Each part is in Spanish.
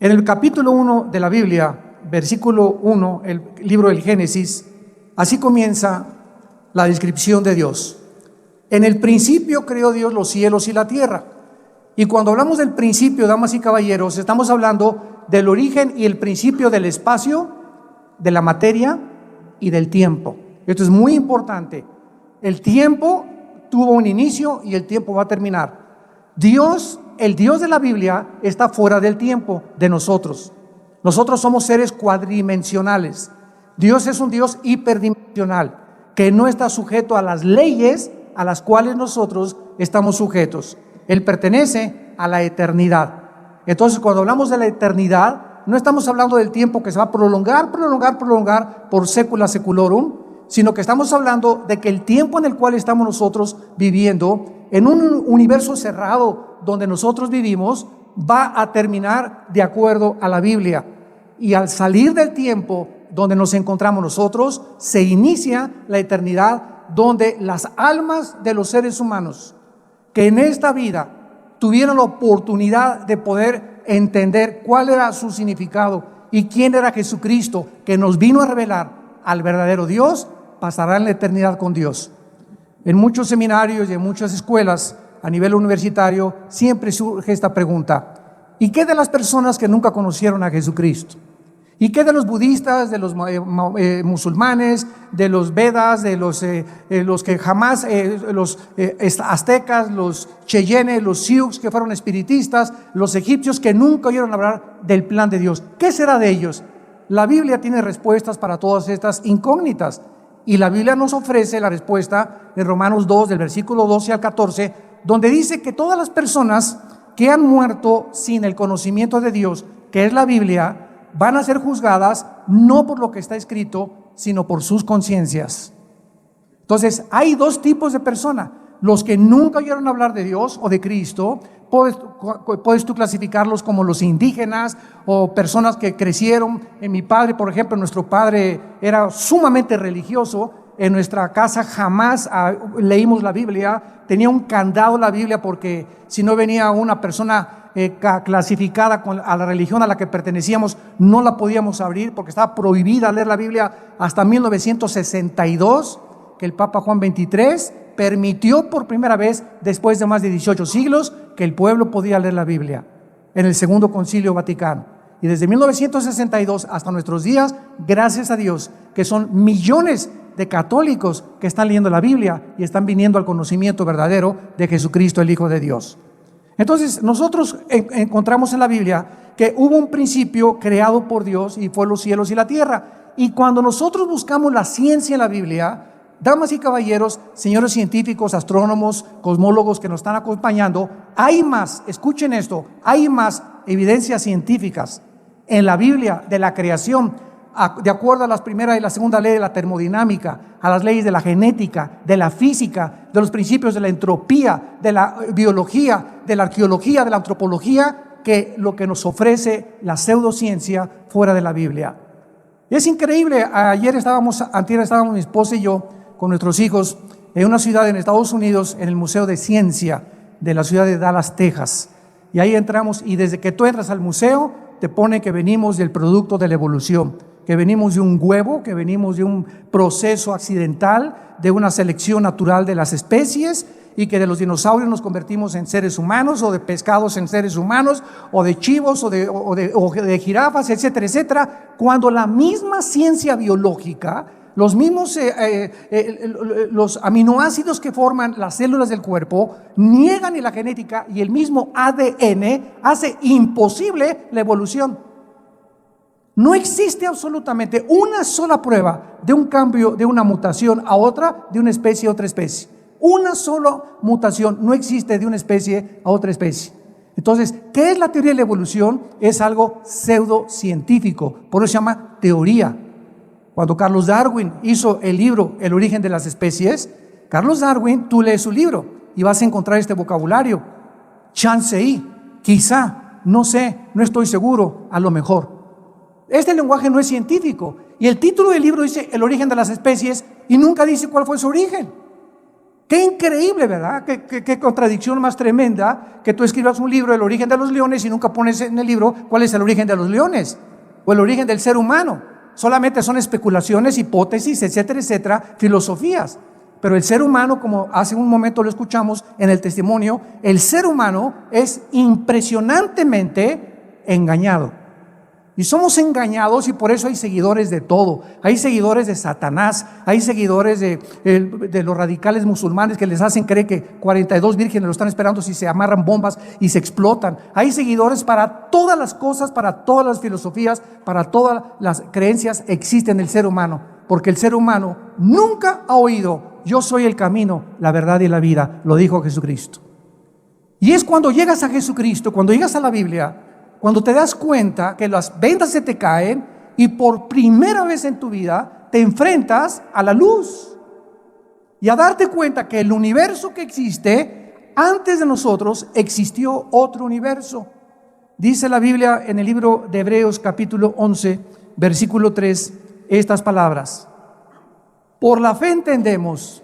En el capítulo 1 de la Biblia, versículo 1, el libro del Génesis, así comienza la descripción de Dios. En el principio creó Dios los cielos y la tierra. Y cuando hablamos del principio, damas y caballeros, estamos hablando del origen y el principio del espacio, de la materia y del tiempo. Esto es muy importante. El tiempo tuvo un inicio y el tiempo va a terminar. Dios, el Dios de la Biblia, está fuera del tiempo de nosotros. Nosotros somos seres cuadridimensionales. Dios es un Dios hiperdimensional, que no está sujeto a las leyes a las cuales nosotros estamos sujetos. Él pertenece a la eternidad. Entonces, cuando hablamos de la eternidad, no estamos hablando del tiempo que se va a prolongar por secula seculorum, sino que estamos hablando de que el tiempo en el cual estamos nosotros viviendo, en un universo cerrado donde nosotros vivimos, va a terminar de acuerdo a la Biblia. Y al salir del tiempo donde nos encontramos nosotros, se inicia la eternidad, donde las almas de los seres humanos que en esta vida tuvieron la oportunidad de poder entender cuál era su significado y quién era Jesucristo, que nos vino a revelar al verdadero Dios, pasarán la eternidad con Dios. En muchos seminarios y en muchas escuelas a nivel universitario siempre surge esta pregunta: ¿y qué de las personas que nunca conocieron a Jesucristo? ¿Y qué de los budistas, de los musulmanes, de los Vedas, de los que jamás, los aztecas, los cheyennes, los sioux que fueron espiritistas, los egipcios que nunca oyeron hablar del plan de Dios? ¿Qué será de ellos? La Biblia tiene respuestas para todas estas incógnitas, y la Biblia nos ofrece la respuesta en Romanos 2, del versículo 12 al 14, donde dice que todas las personas que han muerto sin el conocimiento de Dios, que es la Biblia, van a ser juzgadas no por lo que está escrito, sino por sus conciencias. Entonces, hay dos tipos de personas: los que nunca oyeron hablar de Dios o de Cristo. Puedes tú clasificarlos como los indígenas o personas que crecieron. En mi padre, por ejemplo, nuestro padre era sumamente religioso. En nuestra casa jamás leímos la Biblia. Tenía un candado la Biblia, porque si no venía una persona clasificada a la religión a la que pertenecíamos, no la podíamos abrir, porque estaba prohibida leer la Biblia hasta 1962, que el Papa Juan XXIII permitió por primera vez, después de más de 18 siglos, que el pueblo podía leer la Biblia, en el Segundo Concilio Vaticano. Y desde 1962 hasta nuestros días, gracias a Dios, que son millones de católicos que están leyendo la Biblia y están viniendo al conocimiento verdadero de Jesucristo, el Hijo de Dios. Entonces, nosotros encontramos en la Biblia que hubo un principio creado por Dios, y fue los cielos y la tierra. Y cuando nosotros buscamos la ciencia en la Biblia, damas y caballeros, señores científicos, astrónomos, cosmólogos que nos están acompañando, hay más, escuchen esto, hay más evidencias científicas en la Biblia de la creación, de acuerdo a las primera y la segunda ley de la termodinámica, a las leyes de la genética, de la física, de los principios de la entropía, de la biología, de la arqueología, de la antropología, que lo que nos ofrece la pseudociencia fuera de la Biblia. Y es increíble. Antier estábamos mi esposa y yo con nuestros hijos en una ciudad en Estados Unidos, en el Museo de Ciencia de la ciudad de Dallas, Texas. Y ahí entramos, y desde que tú entras al museo te pone que venimos del producto de la evolución, que venimos de un huevo, que venimos de un proceso accidental, de una selección natural de las especies, y que de los dinosaurios nos convertimos en seres humanos, o de pescados en seres humanos, o de chivos, o de jirafas, etcétera, etcétera. Cuando la misma ciencia biológica, los mismos los aminoácidos que forman las células del cuerpo niegan, y la genética y el mismo ADN hace imposible la evolución. No existe absolutamente una sola prueba de un cambio, de una mutación a otra, de una especie a otra especie. Una sola mutación no existe de una especie a otra especie. Entonces, ¿qué es la teoría de la evolución? Es algo pseudocientífico, por eso se llama teoría. Cuando Carlos Darwin hizo el libro El origen de las especies, Carlos Darwin, tú lees su libro y vas a encontrar este vocabulario: chance y, quizá, no sé, no estoy seguro, a lo mejor. Este lenguaje no es científico, y el título del libro dice El origen de las especies y nunca dice cuál fue su origen. Qué increíble, ¿verdad? Qué contradicción más tremenda que tú escribas un libro del origen de los leones y nunca pones en el libro cuál es el origen de los leones o el origen del ser humano. Solamente son especulaciones, hipótesis, etcétera, etcétera, filosofías. Pero el ser humano, como hace un momento lo escuchamos en el testimonio, el ser humano es impresionantemente engañado. Y somos engañados, y por eso hay seguidores de todo. Hay seguidores de Satanás, hay seguidores de los radicales musulmanes que les hacen creer que 42 vírgenes lo están esperando si se amarran bombas y se explotan. Hay seguidores para todas las cosas, para todas las filosofías, para todas las creencias existen en el ser humano. Porque el ser humano nunca ha oído: yo soy el camino, la verdad y la vida, lo dijo Jesucristo. Y es cuando llegas a Jesucristo, cuando llegas a la Biblia, cuando te das cuenta que las vendas se te caen y por primera vez en tu vida te enfrentas a la luz y a darte cuenta que el universo que existe, antes de nosotros existió otro universo. Dice la Biblia en el libro de Hebreos capítulo 11, versículo 3, estas palabras: por la fe entendemos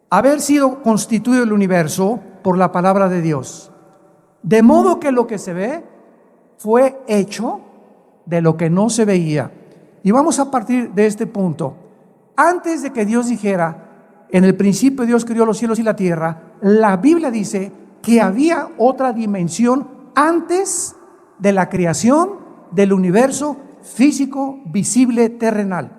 haber sido constituido el universo por la palabra de Dios, de modo que lo que se ve fue hecho de lo que no se veía. Y vamos a partir de este punto. Antes de que Dios dijera: en el principio Dios creó los cielos y la tierra, la Biblia dice que había otra dimensión antes de la creación del universo físico, visible, terrenal.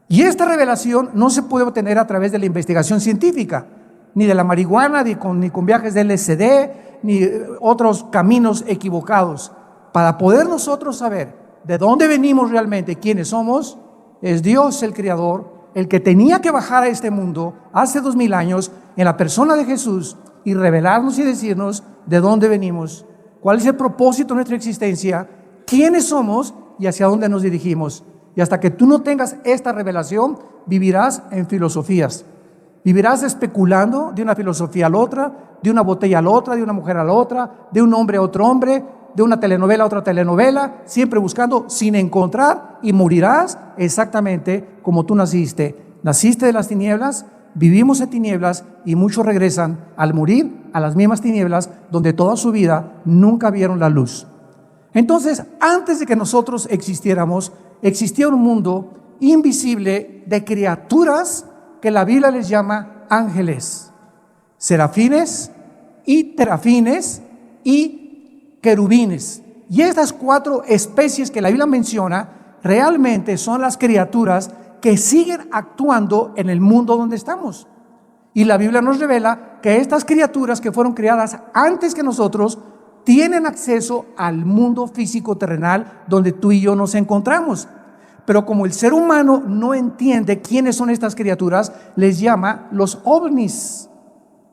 Y esta revelación no se puede obtener a través de la investigación científica, ni de la marihuana, ni con viajes de LSD, ni otros caminos equivocados. Para poder nosotros saber de dónde venimos realmente, quiénes somos, es Dios el Creador, el que tenía que bajar a este mundo hace 2000 años en la persona de Jesús y revelarnos y decirnos de dónde venimos, cuál es el propósito de nuestra existencia, quiénes somos y hacia dónde nos dirigimos. Y hasta que tú no tengas esta revelación, vivirás en filosofías. Vivirás especulando de una filosofía a la otra, de una botella a la otra, de una mujer a la otra, de un hombre a otro hombre, de una telenovela a otra telenovela, siempre buscando sin encontrar, y morirás exactamente como tú naciste. Naciste de las tinieblas, vivimos en tinieblas y muchos regresan al morir a las mismas tinieblas donde toda su vida nunca vieron la luz. Entonces, antes de que nosotros existiéramos, existía un mundo invisible de criaturas que la Biblia les llama ángeles, serafines y terafines y querubines. Y estas 4 especies que la Biblia menciona realmente son las criaturas que siguen actuando en el mundo donde estamos. Y la Biblia nos revela que estas criaturas que fueron creadas antes que nosotros tienen acceso al mundo físico terrenal donde tú y yo nos encontramos. Pero como el ser humano no entiende quiénes son estas criaturas, les llama los ovnis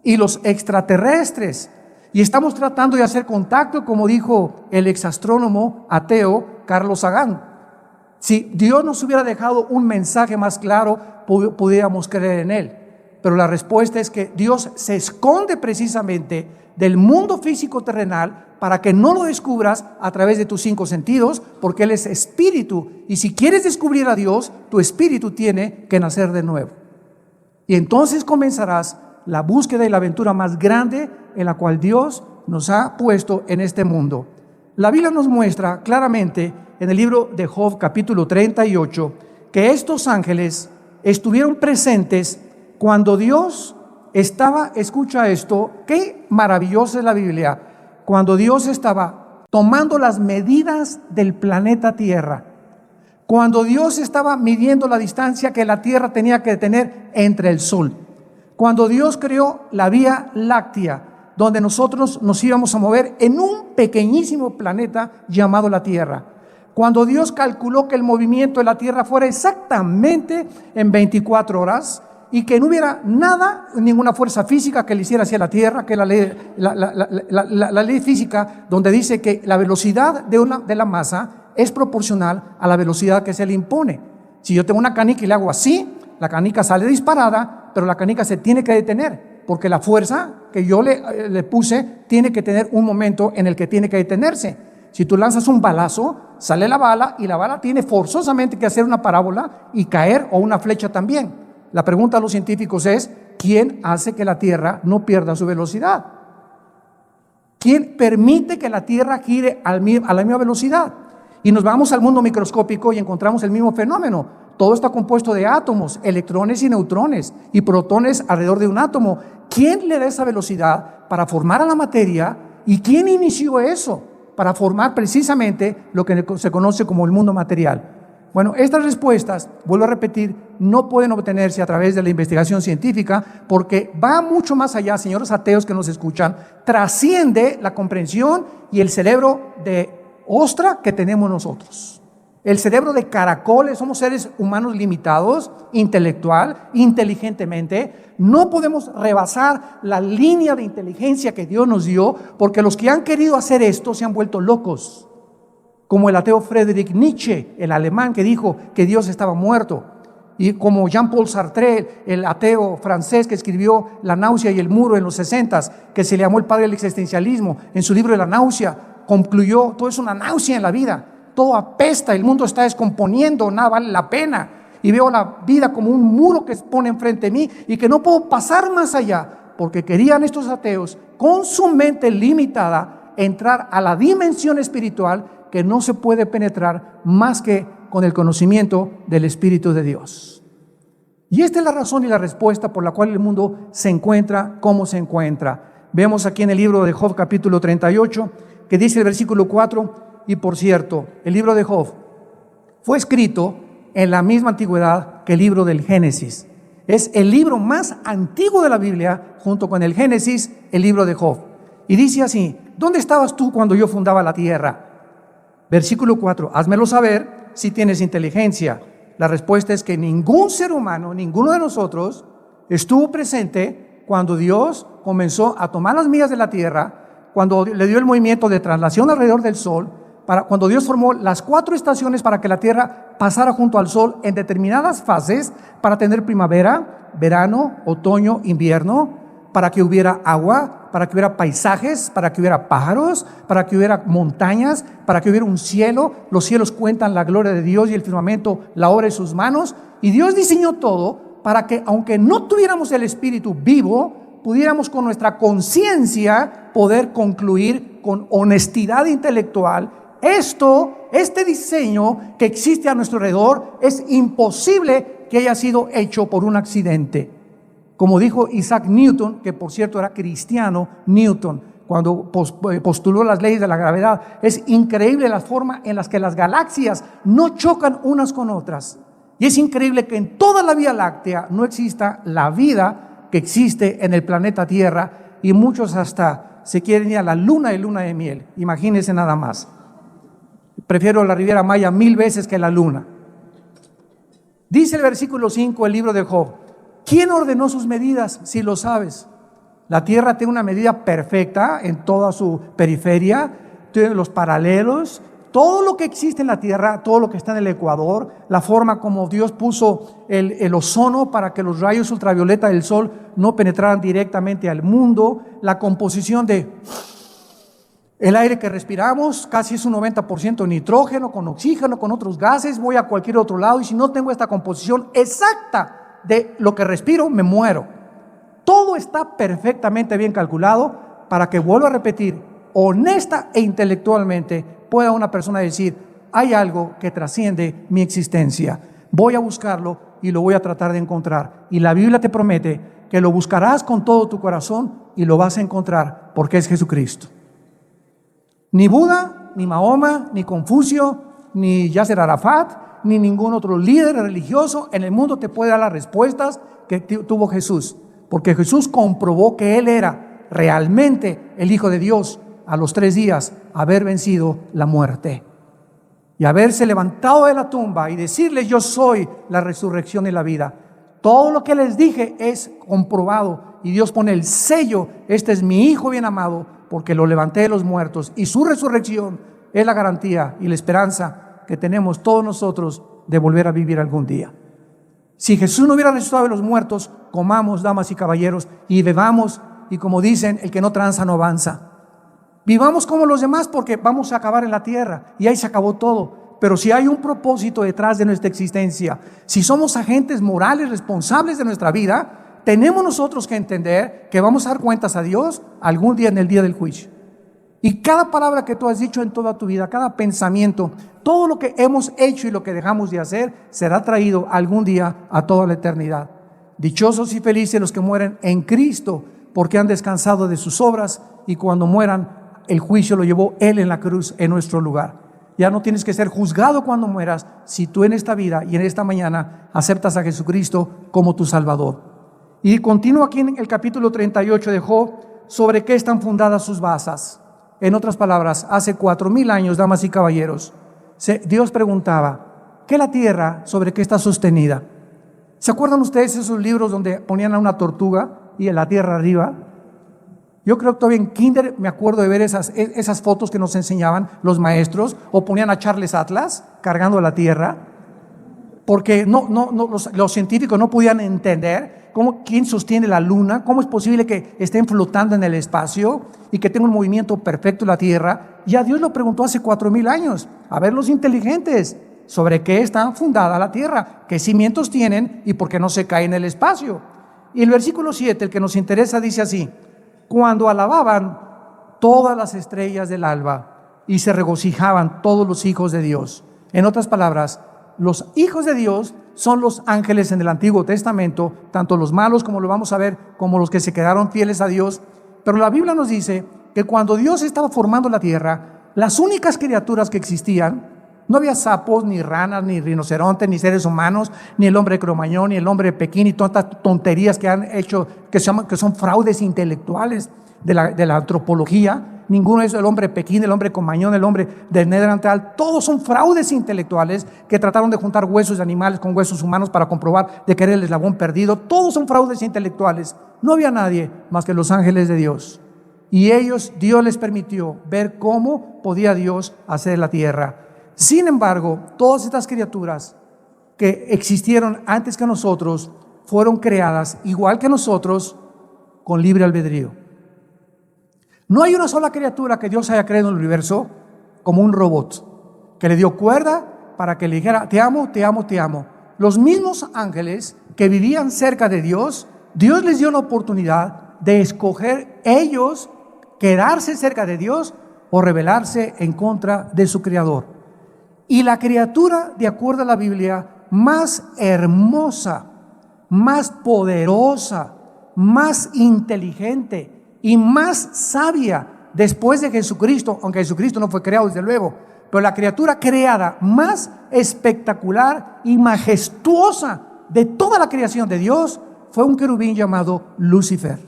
y los extraterrestres. Y estamos tratando de hacer contacto, como dijo el exastrónomo ateo Carlos Sagan. Si Dios nos hubiera dejado un mensaje más claro, pudiéramos creer en él. Pero la respuesta es que Dios se esconde precisamente del mundo físico terrenal para que no lo descubras a través de tus 5 sentidos, porque Él es espíritu. Y si quieres descubrir a Dios, tu espíritu tiene que nacer de nuevo. Y entonces comenzarás la búsqueda y la aventura más grande en la cual Dios nos ha puesto en este mundo. La Biblia nos muestra claramente en el libro de Job capítulo 38 que estos ángeles estuvieron presentes cuando Dios estaba, escucha esto, qué maravillosa es la Biblia, cuando Dios estaba tomando las medidas del planeta Tierra, cuando Dios estaba midiendo la distancia que la Tierra tenía que tener entre el Sol, cuando Dios creó la Vía Láctea, donde nosotros nos íbamos a mover en un pequeñísimo planeta llamado la Tierra, cuando Dios calculó que el movimiento de la Tierra fuera exactamente en 24 horas y que no hubiera nada, ninguna fuerza física que le hiciera hacia la Tierra, que la ley física donde dice que la velocidad de la masa es proporcional a la velocidad que se le impone. Si yo tengo una canica y le hago así, la canica sale disparada, pero la canica se tiene que detener, porque la fuerza que yo le puse tiene que tener un momento en el que tiene que detenerse. Si tú lanzas un balazo, sale la bala y la bala tiene forzosamente que hacer una parábola y caer, o una flecha también. La pregunta a los científicos es, ¿quién hace que la Tierra no pierda su velocidad? ¿Quién permite que la Tierra gire a la misma velocidad? Y nos vamos al mundo microscópico y encontramos el mismo fenómeno. Todo está compuesto de átomos, electrones y neutrones, y protones alrededor de un átomo. ¿Quién le da esa velocidad para formar a la materia? ¿Y quién inició eso para formar precisamente lo que se conoce como el mundo material? Bueno, estas respuestas, vuelvo a repetir, no pueden obtenerse a través de la investigación científica, porque va mucho más allá, señores ateos que nos escuchan, trasciende la comprensión y el cerebro de ostra que tenemos nosotros. El cerebro de caracoles, somos seres humanos limitados, intelectual, inteligentemente. No podemos rebasar la línea de inteligencia que Dios nos dio, porque los que han querido hacer esto se han vuelto locos. Como el ateo Friedrich Nietzsche, el alemán, que dijo que Dios estaba muerto. Y como Jean-Paul Sartre, el ateo francés que escribió La náusea y el muro en los 60s, que se le llamó el padre del existencialismo, en su libro de La náusea, concluyó: todo es una náusea en la vida, todo apesta, el mundo está descomponiendo, nada vale la pena. Y veo la vida como un muro que se pone enfrente de mí y que no puedo pasar más allá, porque querían estos ateos, con su mente limitada, entrar a la dimensión espiritual que no se puede penetrar más que con el conocimiento del Espíritu de Dios. Y esta es la razón y la respuesta por la cual el mundo se encuentra como se encuentra. Vemos aquí en el libro de Job capítulo 38, que dice el versículo 4, y por cierto, el libro de Job fue escrito en la misma antigüedad que el libro del Génesis. Es el libro más antiguo de la Biblia, junto con el Génesis, el libro de Job. Y dice así: ¿dónde estabas tú cuando yo fundaba la tierra? Versículo 4, házmelo saber si tienes inteligencia. La respuesta es que ningún ser humano, ninguno de nosotros, estuvo presente cuando Dios comenzó a tomar las millas de la tierra, cuando le dio el movimiento de traslación alrededor del sol, cuando Dios formó las 4 estaciones para que la tierra pasara junto al sol en determinadas fases, para tener primavera, verano, otoño, invierno, para que hubiera agua, para que hubiera paisajes, para que hubiera pájaros, para que hubiera montañas, para que hubiera un cielo. Los cielos cuentan la gloria de Dios y el firmamento la obra de sus manos. Y Dios diseñó todo para que, aunque no tuviéramos el Espíritu vivo, pudiéramos con nuestra conciencia poder concluir con honestidad intelectual: este diseño que existe a nuestro alrededor es imposible que haya sido hecho por un accidente. Como dijo Isaac Newton, que por cierto era cristiano, Newton, cuando postuló las leyes de la gravedad: es increíble la forma en las que las galaxias no chocan unas con otras. Y es increíble que en toda la Vía Láctea no exista la vida que existe en el planeta Tierra, y muchos hasta se quieren ir a la luna de miel. Imagínense nada más. Prefiero la Riviera Maya 1000 veces que la luna. Dice el versículo 5 el libro de Job: ¿quién ordenó sus medidas, si lo sabes? La tierra tiene una medida perfecta en toda su periferia, tiene los paralelos, todo lo que existe en la tierra, todo lo que está en el ecuador, la forma como Dios puso el ozono para que los rayos ultravioleta del sol no penetraran directamente al mundo, la composición de el aire que respiramos, casi es un 90% nitrógeno, con oxígeno, con otros gases. Voy a cualquier otro lado y si no tengo esta composición exacta de lo que respiro, me muero. Todo está perfectamente bien calculado para que, vuelvo a repetir, honesta e intelectualmente pueda una persona decir: hay algo que trasciende mi existencia, voy a buscarlo y lo voy a tratar de encontrar. Y la Biblia te promete que lo buscarás con todo tu corazón y lo vas a encontrar, porque es Jesucristo. Ni Buda, ni Mahoma, ni Confucio, ni Yasser Arafat, ni ningún otro líder religioso en el mundo te puede dar las respuestas que tuvo Jesús, porque Jesús comprobó que Él era realmente el Hijo de Dios a los 3 días haber vencido la muerte y haberse levantado de la tumba y decirles: yo soy la resurrección y la vida. Todo lo que les dije es comprobado y Dios pone el sello: este es mi Hijo bien amado, porque lo levanté de los muertos, y su resurrección es la garantía y la esperanza que tenemos todos nosotros de volver a vivir algún día. Si Jesús no hubiera resucitado de los muertos, comamos, damas y caballeros, y bebamos, y como dicen, el que no tranza no avanza. Vivamos como los demás, porque vamos a acabar en la tierra y ahí se acabó todo. Pero si hay un propósito detrás de nuestra existencia, si somos agentes morales responsables de nuestra vida, tenemos nosotros que entender que vamos a dar cuentas a Dios algún día en el día del juicio. Y cada palabra que tú has dicho en toda tu vida, cada pensamiento, todo lo que hemos hecho y lo que dejamos de hacer, será traído algún día a toda la eternidad. Dichosos y felices los que mueren en Cristo, porque han descansado de sus obras, y cuando mueran, el juicio lo llevó Él en la cruz en nuestro lugar. Ya no tienes que ser juzgado cuando mueras, si tú en esta vida y en esta mañana aceptas a Jesucristo como tu Salvador. Y continúa aquí en el capítulo 38 de Job, sobre qué están fundadas sus basas. En otras palabras, hace 4000 años, damas y caballeros, Dios preguntaba, ¿qué la tierra sobre qué está sostenida? ¿Se acuerdan ustedes esos libros donde ponían a una tortuga y en la tierra arriba? Yo creo que todavía en kinder me acuerdo de ver esas fotos que nos enseñaban los maestros, o ponían a Charles Atlas cargando la tierra, porque los científicos no podían entender quién sostiene la luna, cómo es posible que estén flotando en el espacio y que tenga un movimiento perfecto la tierra. Ya Dios lo preguntó hace 4000 años. A ver, los inteligentes, ¿sobre qué está fundada la tierra? ¿Qué cimientos tienen y por qué no se cae en el espacio? Y el versículo 7, el que nos interesa, dice así: cuando alababan todas las estrellas del alba y se regocijaban todos los hijos de Dios. En otras palabras, los hijos de Dios son los ángeles en el Antiguo Testamento, tanto los malos, como lo vamos a ver, como los que se quedaron fieles a Dios. Pero la Biblia nos dice que cuando Dios estaba formando la tierra, las únicas criaturas que existían, no había sapos, ni ranas, ni rinocerontes, ni seres humanos, ni el hombre cromañón, ni el hombre Pekín, y tantas tonterías que han hecho, que son fraudes intelectuales de la antropología. Ninguno es el hombre Pekín, el hombre cromañón, el hombre del Neandertal. Todos son fraudes intelectuales que trataron de juntar huesos de animales con huesos humanos para comprobar de que era el eslabón perdido. Todos son fraudes intelectuales. No había nadie más que los ángeles de Dios. Y Dios les permitió ver cómo podía Dios hacer la tierra. Sin embargo, todas estas criaturas que existieron antes que nosotros fueron creadas igual que nosotros, con libre albedrío. No hay una sola criatura que Dios haya creado en el universo como un robot, que le dio cuerda para que le dijera: te amo, te amo, te amo. Los mismos ángeles que vivían cerca de Dios, Dios les dio la oportunidad de escoger ellos quedarse cerca de Dios o rebelarse en contra de su Creador. Y la criatura, de acuerdo a la Biblia, más hermosa, más poderosa, más inteligente y más sabia después de Jesucristo, aunque Jesucristo no fue creado desde luego, pero la criatura creada más espectacular y majestuosa de toda la creación de Dios fue un querubín llamado Lucifer,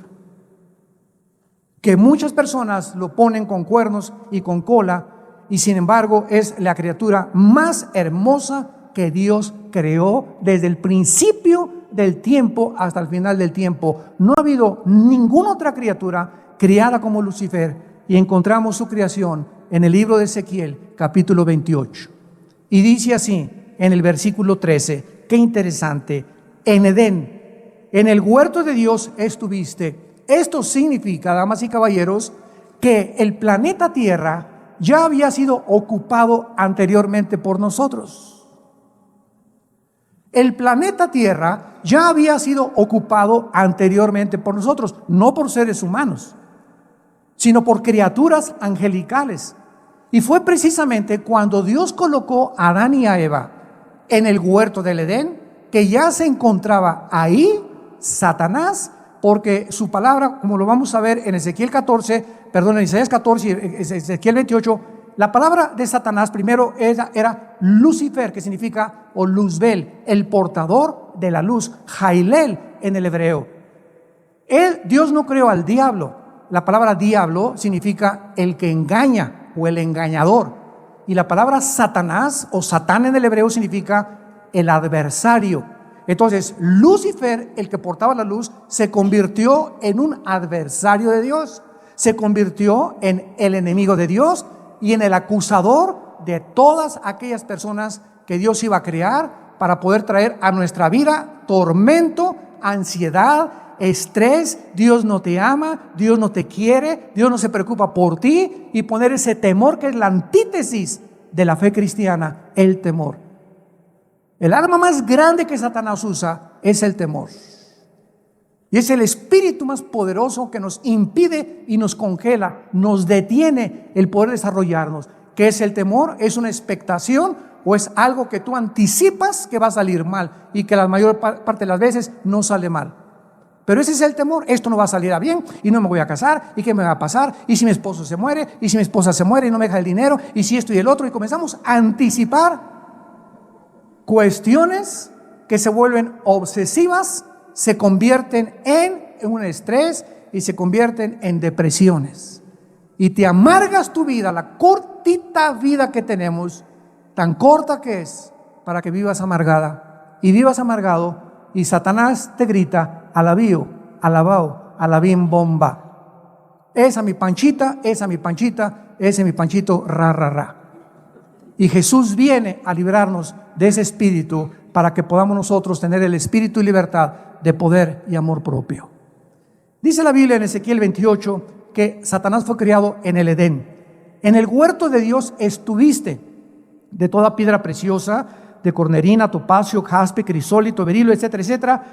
que muchas personas lo ponen con cuernos y con cola, y sin embargo es la criatura más hermosa que Dios creó desde el principio del tiempo hasta el final del tiempo. No ha habido ninguna otra criatura creada como Lucifer, y encontramos su creación en el libro de Ezequiel, capítulo 28. Y dice así en el versículo 13, qué interesante: en Edén, en el huerto de Dios estuviste. Esto significa, damas y caballeros, que el planeta Tierra ya había sido ocupado anteriormente por nosotros. El planeta Tierra ya había sido ocupado anteriormente por nosotros, no por seres humanos, sino por criaturas angelicales. Y fue precisamente cuando Dios colocó a Adán y a Eva en el huerto del Edén que ya se encontraba ahí Satanás, porque su palabra, como lo vamos a ver en en Isaías 14 y Ezequiel 28, la palabra de Satanás primero era Lucifer, que significa, o Luzbel, el portador de la luz, Jailel en el hebreo. Dios no creó al diablo. La palabra diablo significa el que engaña o el engañador. Y la palabra Satanás o Satán en el hebreo significa el adversario. Entonces, Lucifer, el que portaba la luz, se convirtió en un adversario de Dios. Se convirtió en el enemigo de Dios y en el acusador de todas aquellas personas que Dios iba a crear para poder traer a nuestra vida tormento, ansiedad, estrés. Dios no te ama, Dios no te quiere, Dios no se preocupa por ti, y poner ese temor que es la antítesis de la fe cristiana, el temor. El arma más grande que Satanás usa es el temor. Y es el espíritu más poderoso que nos impide y nos congela, nos detiene el poder desarrollarnos. ¿Qué es el temor? ¿Es una expectación o es algo que tú anticipas que va a salir mal y que la mayor parte de las veces no sale mal? Pero ese es el temor. Esto no va a salir a bien y no me voy a casar, y qué me va a pasar, y si mi esposo se muere, y si mi esposa se muere y no me deja el dinero, y si esto y el otro, y comenzamos a anticipar cuestiones que se vuelven obsesivas, se convierten en un estrés y se convierten en depresiones. Y te amargas tu vida, la cortita vida que tenemos, tan corta que es, para que vivas amargada y vivas amargado, y Satanás te grita: alabío, alabao, alabim bomba. Esa mi panchita, esa mi panchita, ese mi panchito, ra, ra, ra. Y Jesús viene a librarnos de ese espíritu para que podamos nosotros tener el espíritu y libertad de poder y amor propio. Dice la Biblia en Ezequiel 28 que Satanás fue criado en el Edén. En el huerto de Dios estuviste, de toda piedra preciosa, de cornerina, topacio, jaspe, crisólito, berilo, etcétera, etcétera.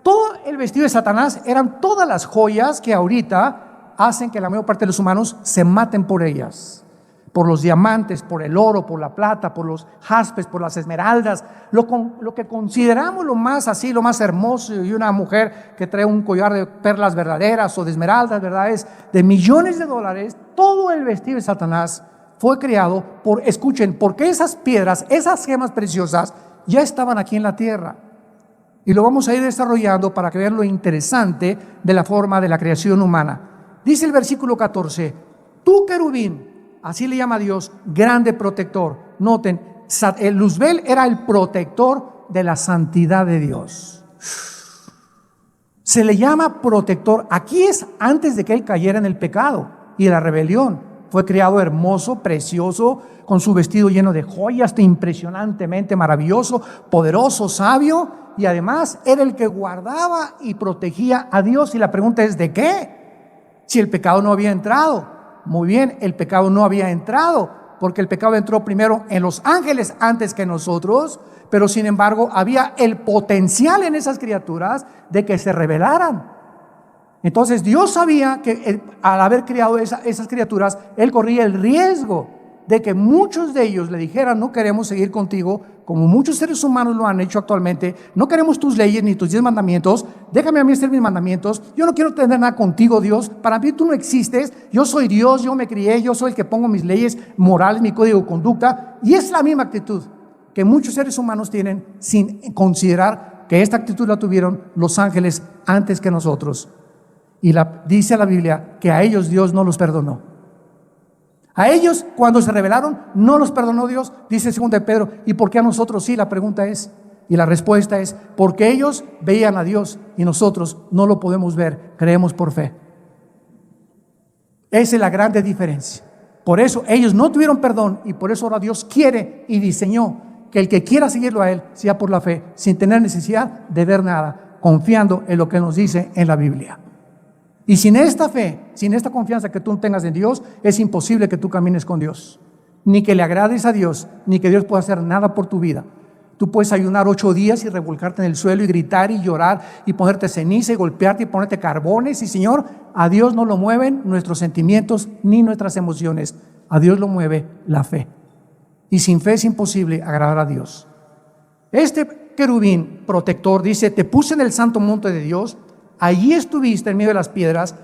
Todo el vestido de Satanás eran todas las joyas que ahorita hacen que la mayor parte de los humanos se maten por ellas. Por los diamantes, por el oro, por la plata, por los jaspes, por las esmeraldas, lo que consideramos lo más así, lo más hermoso. Y una mujer que trae un collar de perlas verdaderas o de esmeraldas, ¿verdad? Es de millones de dólares. Todo el vestido de Satanás fue creado por, escuchen, porque esas piedras, esas gemas preciosas ya estaban aquí en la tierra. Y lo vamos a ir desarrollando para que vean lo interesante de la forma de la creación humana. Dice el versículo 14: tú, querubín, así le llama a Dios, grande protector. Noten, el Luzbel era el protector de la santidad de Dios. Se le llama protector. Aquí es antes de que él cayera en el pecado y la rebelión. Fue creado hermoso, precioso, con su vestido lleno de joyas, impresionantemente maravilloso, poderoso, sabio, y además era el que guardaba y protegía a Dios. Y la pregunta es: ¿de qué? Si el pecado no había entrado. Muy bien, el pecado no había entrado, porque el pecado entró primero en los ángeles antes que nosotros, pero sin embargo había el potencial en esas criaturas de que se rebelaran. Entonces Dios sabía que al haber creado esas criaturas, Él corría el riesgo de que muchos de ellos le dijeran: no queremos seguir contigo, como muchos seres humanos lo han hecho actualmente. No queremos tus leyes ni tus 10 mandamientos. Déjame a mí hacer mis mandamientos. Yo no quiero tener nada contigo, Dios. Para mí tú no existes. Yo soy Dios, yo me crié, yo soy el que pongo mis leyes morales, mi código de conducta. Y es la misma actitud que muchos seres humanos tienen, sin considerar que esta actitud la tuvieron los ángeles antes que nosotros. Y dice la Biblia que a ellos Dios no los perdonó. A ellos, cuando se rebelaron, no los perdonó Dios. Dice 2 de Pedro: ¿y por qué a nosotros sí? La pregunta es, y la respuesta es: porque ellos veían a Dios y nosotros no lo podemos ver, creemos por fe. Esa es la grande diferencia. Por eso ellos no tuvieron perdón, y por eso ahora Dios quiere y diseñó que el que quiera seguirlo a Él sea por la fe, sin tener necesidad de ver nada, confiando en lo que nos dice en la Biblia. Y sin esta fe, sin esta confianza que tú tengas en Dios, es imposible que tú camines con Dios, ni que le agrades a Dios, ni que Dios pueda hacer nada por tu vida. Tú puedes ayunar 8 días y revolcarte en el suelo y gritar y llorar y ponerte ceniza y golpearte y ponerte carbones, y Señor, a Dios no lo mueven nuestros sentimientos ni nuestras emociones. A Dios lo mueve la fe, y sin fe es imposible agradar a Dios. Este querubín protector dice: te puse en el santo monte de Dios, allí estuviste en medio de las piedras,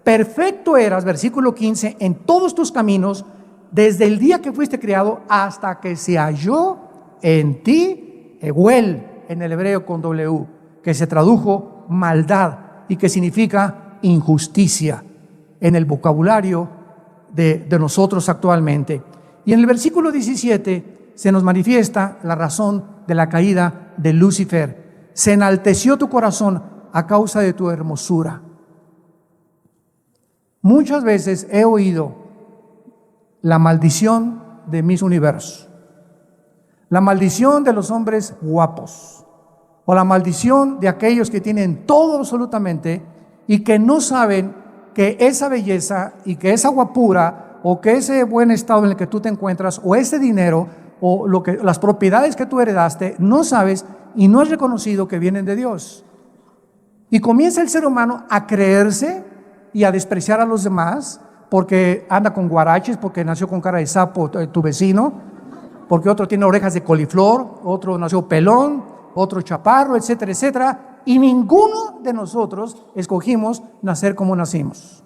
perfecto eras, versículo 15, en todos tus caminos, desde el día que fuiste creado hasta que se halló en ti, Eguel, en el hebreo con W, que se tradujo maldad y que significa injusticia en el vocabulario de nosotros actualmente. Y en el versículo 17 se nos manifiesta la razón de la caída de Lucifer. Se enalteció tu corazón a causa de tu hermosura. Muchas veces he oído la maldición de Miss Universo, la maldición de los hombres guapos, o la maldición de aquellos que tienen todo absolutamente y que no saben que esa belleza y que esa guapura o que ese buen estado en el que tú te encuentras o ese dinero o las propiedades que tú heredaste, no sabes y no es reconocido que vienen de Dios. Y comienza el ser humano a creerse y a despreciar a los demás, porque anda con guaraches, porque nació con cara de sapo tu vecino, porque otro tiene orejas de coliflor, otro nació pelón, otro chaparro, etcétera, etcétera. Y ninguno de nosotros escogimos nacer como nacimos.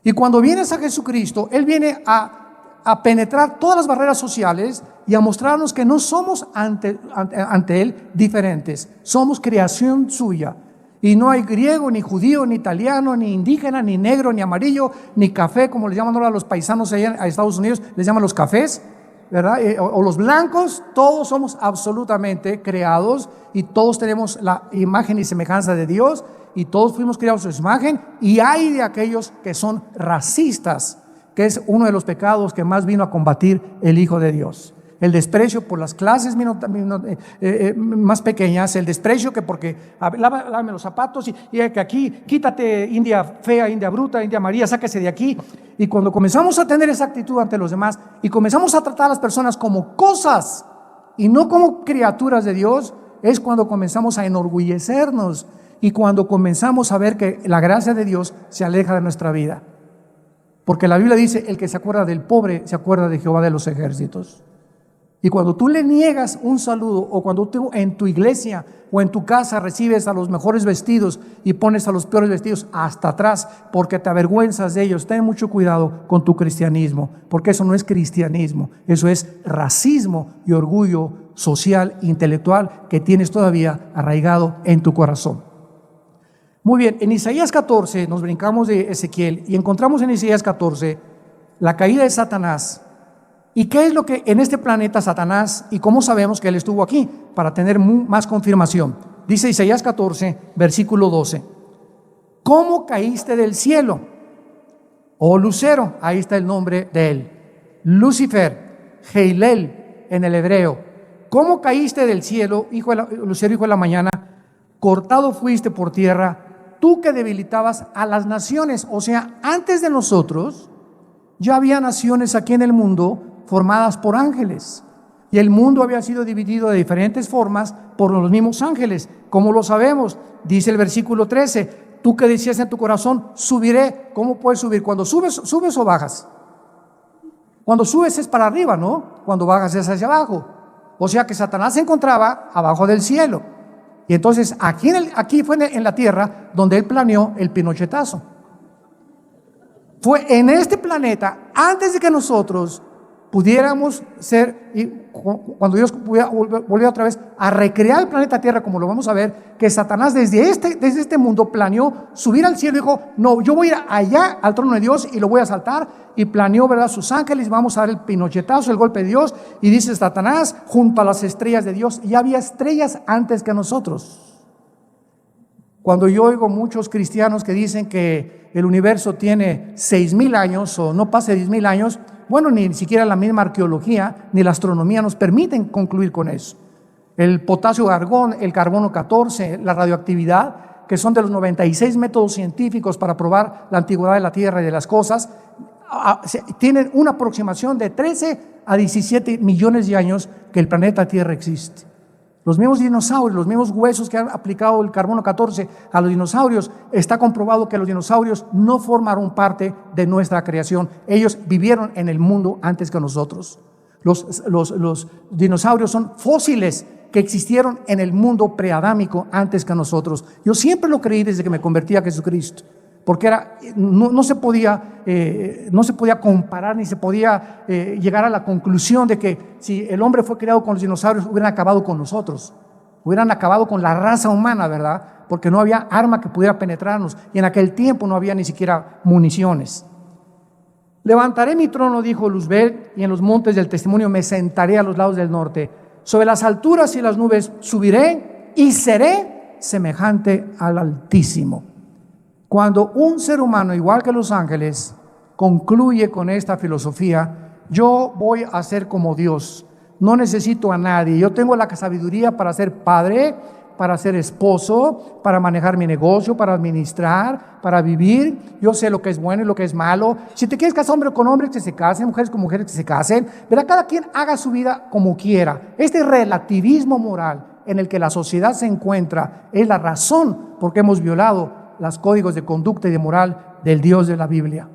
Y cuando vienes a Jesucristo, Él viene a penetrar todas las barreras sociales y a mostrarnos que no somos ante Él diferentes. Somos creación suya. Y no hay griego, ni judío, ni italiano, ni indígena, ni negro, ni amarillo, ni café, como les llaman ahora a los paisanos allá a Estados Unidos, les llaman los cafés, ¿verdad? O los blancos. Todos somos absolutamente creados y todos tenemos la imagen y semejanza de Dios y todos fuimos creados a su imagen. Y hay de aquellos que son racistas, que es uno de los pecados que más vino a combatir el Hijo de Dios. El desprecio por las clases más pequeñas, el desprecio que porque lávame los zapatos y que aquí, quítate, India fea, India bruta, India María, sáquese de aquí. Y cuando comenzamos a tener esa actitud ante los demás y comenzamos a tratar a las personas como cosas y no como criaturas de Dios, es cuando comenzamos a enorgullecernos y cuando comenzamos a ver que la gracia de Dios se aleja de nuestra vida. Porque la Biblia dice, el que se acuerda del pobre se acuerda de Jehová de los ejércitos. Y cuando tú le niegas un saludo, o cuando tú en tu iglesia o en tu casa recibes a los mejores vestidos y pones a los peores vestidos hasta atrás porque te avergüenzas de ellos, ten mucho cuidado con tu cristianismo, porque eso no es cristianismo, eso es racismo y orgullo social, intelectual que tienes todavía arraigado en tu corazón. Muy bien, en Isaías 14 nos brincamos de Ezequiel y encontramos en Isaías 14 la caída de Satanás. ¿Y qué es lo que en este planeta Satanás, y cómo sabemos que él estuvo aquí? Para tener más confirmación. Dice Isaías 14, versículo 12. ¿Cómo caíste del cielo? Oh lucero, ahí está el nombre de él. Lucifer, Heilel en el hebreo. ¿Cómo caíste del cielo, lucero, hijo de la mañana? Cortado fuiste por tierra, tú que debilitabas a las naciones. O sea, antes de nosotros ya había naciones aquí en el mundo formadas por ángeles, y el mundo había sido dividido de diferentes formas por los mismos ángeles. ¿Cómo lo sabemos? Dice el versículo 13, tú que decías en tu corazón, subiré. ¿Cómo puedes subir? Cuando subes o bajas. Cuando subes es para arriba, ¿no? Cuando bajas es hacia abajo. O sea que Satanás se encontraba abajo del cielo, y entonces aquí fue en la tierra donde él planeó el pinochetazo. Fue en este planeta, antes de que nosotros pudiéramos ser, y cuando Dios volvió otra vez a recrear el planeta Tierra, como lo vamos a ver, que Satanás desde este mundo planeó subir al cielo y dijo, no, yo voy a ir allá al trono de Dios y lo voy a asaltar, y planeó, ¿verdad?, sus ángeles, vamos a dar el pinochetazo, el golpe de Dios, y dice Satanás, junto a las estrellas de Dios. Y había estrellas antes que nosotros. Cuando yo oigo muchos cristianos que dicen que el universo tiene 6,000 años o no pasa de 10,000 años, bueno, ni siquiera la misma arqueología ni la astronomía nos permiten concluir con eso. El potasio argón, el carbono 14, la radioactividad, que son de los 96 métodos científicos para probar la antigüedad de la Tierra y de las cosas, tienen una aproximación de 13 a 17 millones de años que el planeta Tierra existe. Los mismos dinosaurios, los mismos huesos que han aplicado el carbono 14 a los dinosaurios, está comprobado que los dinosaurios no formaron parte de nuestra creación. Ellos vivieron en el mundo antes que nosotros. Los dinosaurios son fósiles que existieron en el mundo preadámico antes que nosotros. Yo siempre lo creí desde que me convertí a Jesucristo, porque no se podía comparar ni se podía llegar a la conclusión de que si el hombre fue creado con los dinosaurios hubieran acabado con nosotros, hubieran acabado con la raza humana, ¿verdad? Porque no había arma que pudiera penetrarnos, y en aquel tiempo no había ni siquiera municiones. Levantaré mi trono, dijo Luzbel, y en los montes del testimonio me sentaré a los lados del norte. Sobre las alturas y las nubes subiré y seré semejante al Altísimo. Cuando un ser humano, igual que los ángeles, concluye con esta filosofía, yo voy a ser como Dios, no necesito a nadie, yo tengo la sabiduría para ser padre, para ser esposo, para manejar mi negocio, para administrar, para vivir, yo sé lo que es bueno y lo que es malo. Si te quieres casar hombre con hombre, que se casen, mujeres con mujeres, que se casen, pero cada quien haga su vida como quiera. Este relativismo moral en el que la sociedad se encuentra es la razón por qué hemos violado los códigos de conducta y de moral del Dios de la Biblia.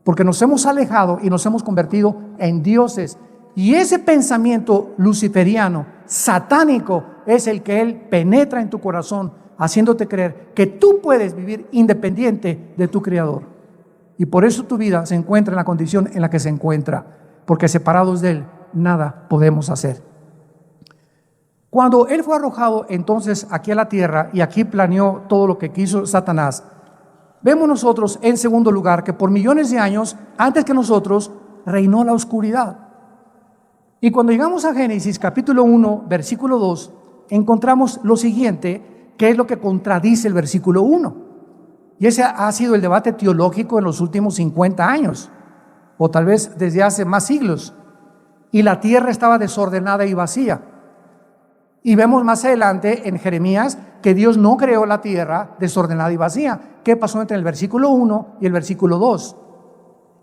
Porque nos hemos alejado y nos hemos convertido en dioses. Y ese pensamiento luciferiano, satánico, es el que Él penetra en tu corazón, haciéndote creer que tú puedes vivir independiente de tu Creador. Y por eso tu vida se encuentra en la condición en la que se encuentra, porque separados de Él, nada podemos hacer. Cuando Él fue arrojado entonces aquí a la tierra, y aquí planeó todo lo que quiso Satanás, vemos nosotros en segundo lugar que por millones de años antes que nosotros reinó la oscuridad. Y cuando llegamos a Génesis capítulo 1 versículo 2, encontramos lo siguiente, que es lo que contradice el versículo 1. Y ese ha sido el debate teológico en los últimos 50 años, o tal vez desde hace más siglos. Y la tierra estaba desordenada y vacía. Y vemos más adelante en Jeremías que Dios no creó la tierra desordenada y vacía. ¿Qué pasó entre el versículo 1 y el versículo 2?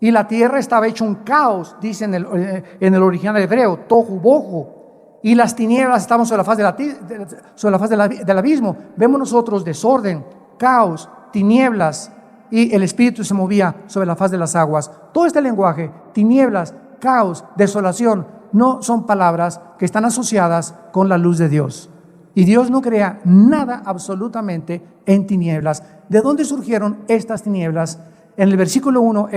Y la tierra estaba hecha un caos, dice en el original hebreo, tohu bohu. Y las tinieblas estaban sobre la faz del abismo. Vemos nosotros desorden, caos, tinieblas, y el Espíritu se movía sobre la faz de las aguas. Todo este lenguaje, tinieblas, caos, desolación, no son palabras que están asociadas con la luz de Dios. Y Dios no crea nada absolutamente en tinieblas. ¿De dónde surgieron estas tinieblas? En el versículo 1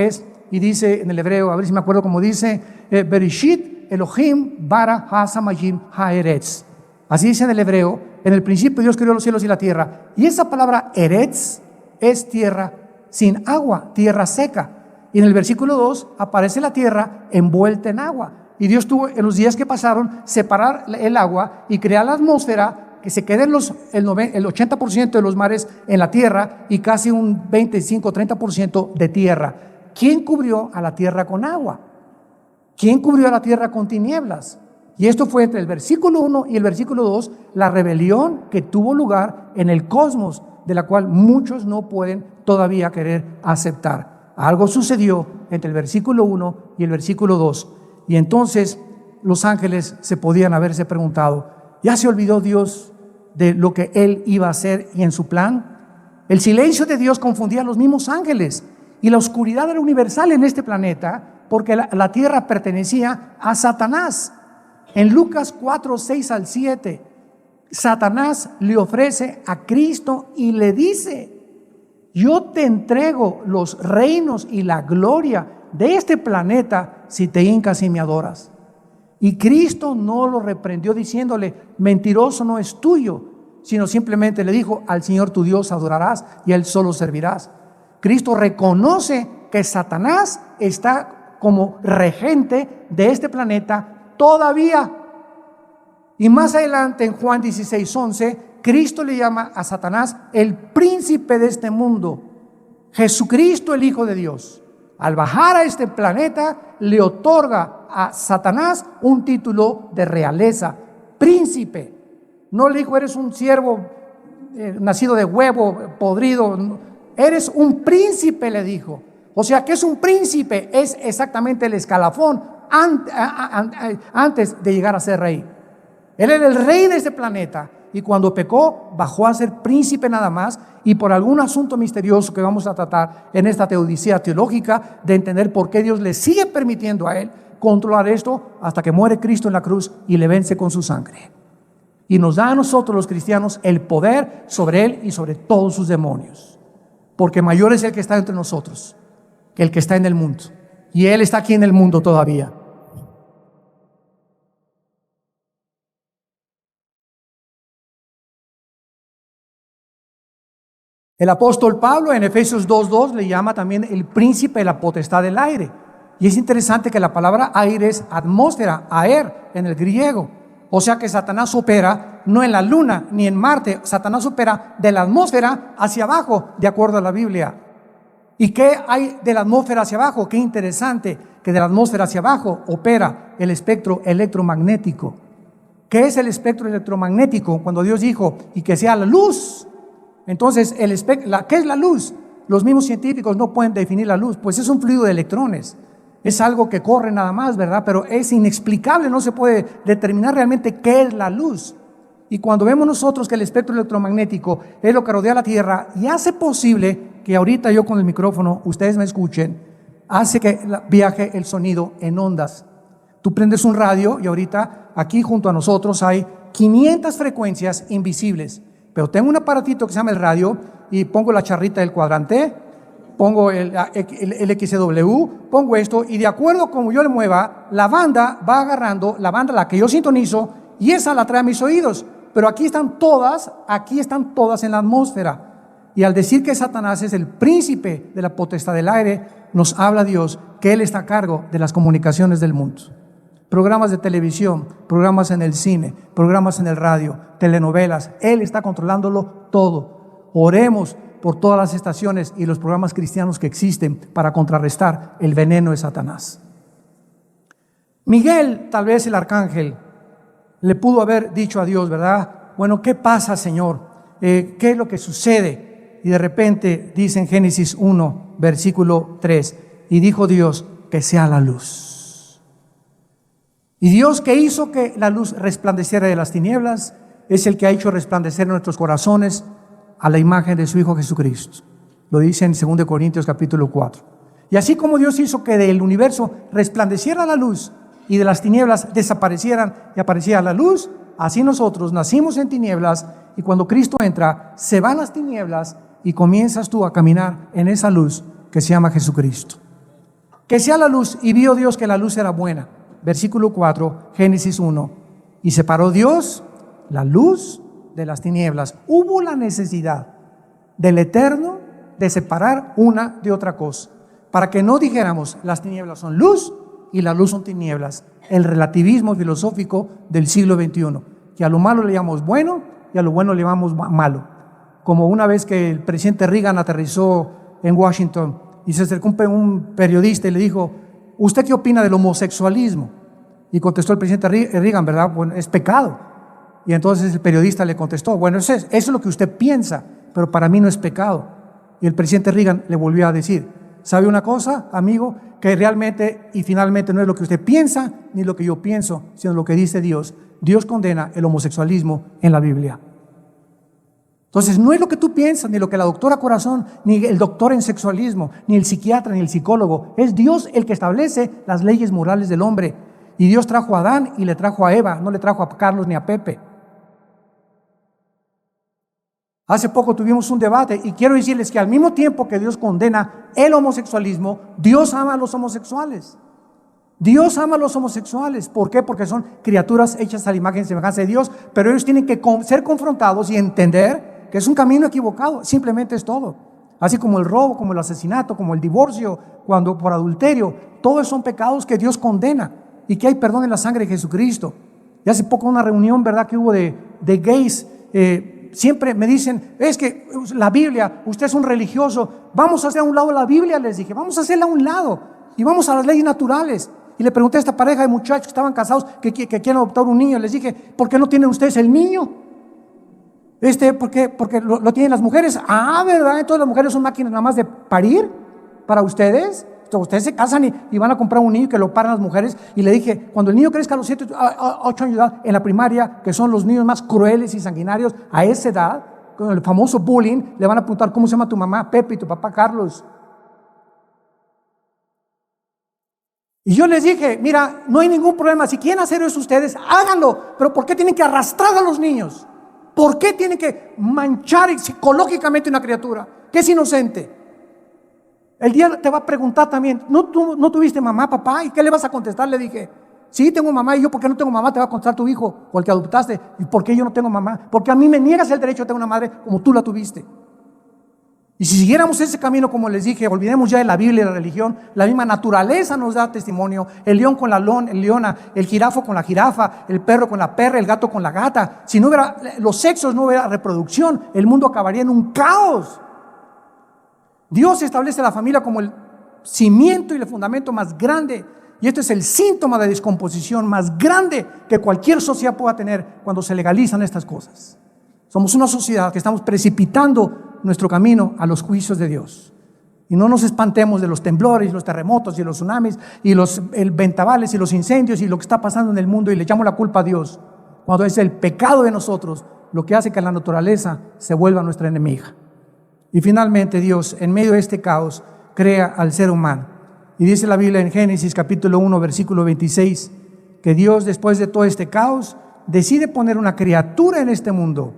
y dice en el hebreo, a ver si me acuerdo cómo dice, Bereshit Elohim bara ha-samayim ha-eretz. Así dice en el hebreo, en el principio Dios creó los cielos y la tierra. Y esa palabra eretz es tierra sin agua, tierra seca. Y en el versículo 2 aparece la tierra envuelta en agua. Y Dios tuvo en los días que pasaron separar el agua y crear la atmósfera, que se queden el 80% de los mares en la tierra y casi un 25-30% de tierra. ¿Quién cubrió a la tierra con agua? ¿Quién cubrió a la tierra con tinieblas? Y esto fue entre el versículo 1 y el versículo 2, la rebelión que tuvo lugar en el cosmos, de la cual muchos no pueden todavía querer aceptar. Algo sucedió entre el versículo 1 y el versículo 2. Y entonces los ángeles se podían haberse preguntado, ¿ya se olvidó Dios de lo que Él iba a hacer y en su plan? El silencio de Dios confundía a los mismos ángeles, y la oscuridad era universal en este planeta porque la tierra pertenecía a Satanás. En Lucas 4, 6 al 7, Satanás le ofrece a Cristo y le dice, yo te entrego los reinos y la gloria de este planeta si te hincas y me adoras. Y Cristo no lo reprendió diciéndole, mentiroso, no es tuyo, sino simplemente le dijo, al Señor tu Dios adorarás y a Él solo servirás. Cristo reconoce que Satanás está como regente de este planeta todavía. Y más adelante en Juan 16:11, Cristo le llama a Satanás el príncipe de este mundo. Jesucristo, el Hijo de Dios, al bajar a este planeta, le otorga a Satanás un título de realeza, príncipe. No le dijo, eres un siervo nacido de huevo podrido, eres un príncipe, le dijo. O sea, ¿qué es un príncipe? Es exactamente el escalafón antes de llegar a ser rey. Él era el rey de este planeta, y cuando pecó bajó a ser príncipe nada más, y por algún asunto misterioso que vamos a tratar en esta teodicea teológica, de entender por qué Dios le sigue permitiendo a él controlar esto hasta que muere Cristo en la cruz y le vence con su sangre, y nos da a nosotros los cristianos el poder sobre él y sobre todos sus demonios, porque mayor es el que está entre nosotros que el que está en el mundo, y él está aquí en el mundo todavía. El apóstol Pablo en Efesios 2:2 le llama también el príncipe de la potestad del aire. Y es interesante que la palabra aire es atmósfera, aer en el griego. O sea que Satanás opera no en la luna ni en Marte, Satanás opera de la atmósfera hacia abajo, de acuerdo a la Biblia. ¿Y qué hay de la atmósfera hacia abajo? Qué interesante que de la atmósfera hacia abajo opera el espectro electromagnético. ¿Qué es el espectro electromagnético? Cuando Dios dijo, y que sea la luz. Entonces, ¿qué es la luz? Los mismos científicos no pueden definir la luz, pues es un fluido de electrones. Es algo que corre nada más, ¿verdad? Pero es inexplicable, no se puede determinar realmente qué es la luz. Y cuando vemos nosotros que el espectro electromagnético es lo que rodea la Tierra y hace posible que ahorita yo con el micrófono, ustedes me escuchen, hace que viaje el sonido en ondas. Tú prendes un radio y ahorita aquí junto a nosotros hay 500 frecuencias invisibles. Pero tengo un aparatito que se llama el radio y pongo la charrita del cuadrante, pongo el XW, pongo esto y de acuerdo a como yo le mueva, la banda va agarrando, la banda la que yo sintonizo y esa la trae a mis oídos. Pero aquí están todas en la atmósfera. Y al decir que Satanás es el príncipe de la potestad del aire, nos habla Dios que Él está a cargo de las comunicaciones del mundo. Programas de televisión, programas en el cine, programas en el radio, telenovelas, Él está controlándolo todo. Oremos por todas las estaciones y los programas cristianos que existen para contrarrestar el veneno de Satanás. Miguel, tal vez el arcángel, le pudo haber dicho a Dios, ¿verdad? Bueno, ¿qué pasa, Señor? ¿Qué es lo que sucede? Y de repente dice en Génesis 1, versículo 3, y dijo Dios, que sea la luz. Y Dios que hizo que la luz resplandeciera de las tinieblas, es el que ha hecho resplandecer nuestros corazones a la imagen de su Hijo Jesucristo. Lo dice en 2 Corintios capítulo 4. Y así como Dios hizo que del universo resplandeciera la luz y de las tinieblas desaparecieran y apareciera la luz, así nosotros nacimos en tinieblas y cuando Cristo entra, se van las tinieblas y comienzas tú a caminar en esa luz que se llama Jesucristo. Que sea la luz, y vio Dios que la luz era buena. Versículo 4, Génesis 1. Y separó Dios la luz de las tinieblas. Hubo la necesidad del Eterno de separar una de otra cosa, para que no dijéramos las tinieblas son luz y la luz son tinieblas. El relativismo filosófico del siglo XXI, que a lo malo le llamamos bueno y a lo bueno le llamamos malo. Como una vez que el presidente Reagan aterrizó en Washington y se acercó un periodista y le dijo, ¿usted qué opina del homosexualismo? Y contestó el presidente Reagan, ¿verdad? Bueno, es pecado. Y entonces el periodista le contestó, bueno, eso es lo que usted piensa, pero para mí no es pecado. Y el presidente Reagan le volvió a decir, ¿sabe una cosa, amigo? Que realmente y finalmente no es lo que usted piensa ni lo que yo pienso, sino lo que dice Dios. Dios condena el homosexualismo en la Biblia. Entonces no es lo que tú piensas, ni lo que la doctora Corazón, ni el doctor en sexualismo, ni el psiquiatra, ni el psicólogo. Es Dios el que establece las leyes morales del hombre. Y Dios trajo a Adán y le trajo a Eva, no le trajo a Carlos ni a Pepe. Hace poco tuvimos un debate y quiero decirles que al mismo tiempo que Dios condena el homosexualismo, Dios ama a los homosexuales. Dios ama a los homosexuales. ¿Por qué? Porque son criaturas hechas a la imagen y semejanza de Dios, pero ellos tienen que ser confrontados y entender que es un camino equivocado. Simplemente es todo. Así como el robo, como el asesinato, como el divorcio, cuando por adulterio, todos son pecados que Dios condena y que hay perdón en la sangre de Jesucristo. Y hace poco una reunión, ¿verdad?, que hubo de gays. Siempre me dicen, es que la Biblia, usted es un religioso, vamos a hacer a un lado la Biblia, les dije, vamos a hacerla a un lado y vamos a las leyes naturales. Y le pregunté a esta pareja de muchachos que estaban casados que quieren adoptar un niño, les dije, ¿por qué no tienen ustedes el niño? ¿Por qué? Porque lo tienen las mujeres. Ah, ¿verdad? Entonces las mujeres son máquinas nada más de parir para ustedes. Entonces, ustedes se casan y van a comprar un niño que lo paran las mujeres. Y le dije, cuando el niño crezca a los 7, 8 años de edad, en la primaria, que son los niños más crueles y sanguinarios, a esa edad, con el famoso bullying, le van a preguntar, ¿cómo se llama tu mamá? Pepe, y tu papá Carlos. Y yo les dije, mira, no hay ningún problema, si quieren hacer eso ustedes, háganlo, pero ¿por qué tienen que arrastrar a los niños? ¿Por qué tienen que manchar psicológicamente una criatura que es inocente? El día te va a preguntar también, ¿no tuviste mamá, papá? ¿Y qué le vas a contestar? Le dije, sí, tengo mamá. Y yo, ¿por qué no tengo mamá? Te va a contestar tu hijo o el que adoptaste. ¿Y por qué yo no tengo mamá? Porque a mí me niegas el derecho a tener una madre como tú la tuviste. Y si siguiéramos ese camino, como les dije, olvidemos ya de la Biblia y la religión, la misma naturaleza nos da testimonio. El león con la leona, el jirafo con la jirafa, el perro con la perra, el gato con la gata. Si no hubiera los sexos, no hubiera reproducción, el mundo acabaría en un caos. Dios establece la familia como el cimiento y el fundamento más grande. Y esto es el síntoma de descomposición más grande que cualquier sociedad pueda tener cuando se legalizan estas cosas. Somos una sociedad que estamos precipitando nuestro camino a los juicios de Dios. Y no nos espantemos de los temblores, los terremotos y los tsunamis y los vendavales y los incendios y lo que está pasando en el mundo y le echamos la culpa a Dios. cuando es el pecado de nosotros lo que hace que la naturaleza se vuelva nuestra enemiga. Y finalmente Dios, en medio de este caos, crea al ser humano. Y dice la Biblia en Génesis capítulo 1, versículo 26, que Dios, después de todo este caos, decide poner una criatura en este mundo,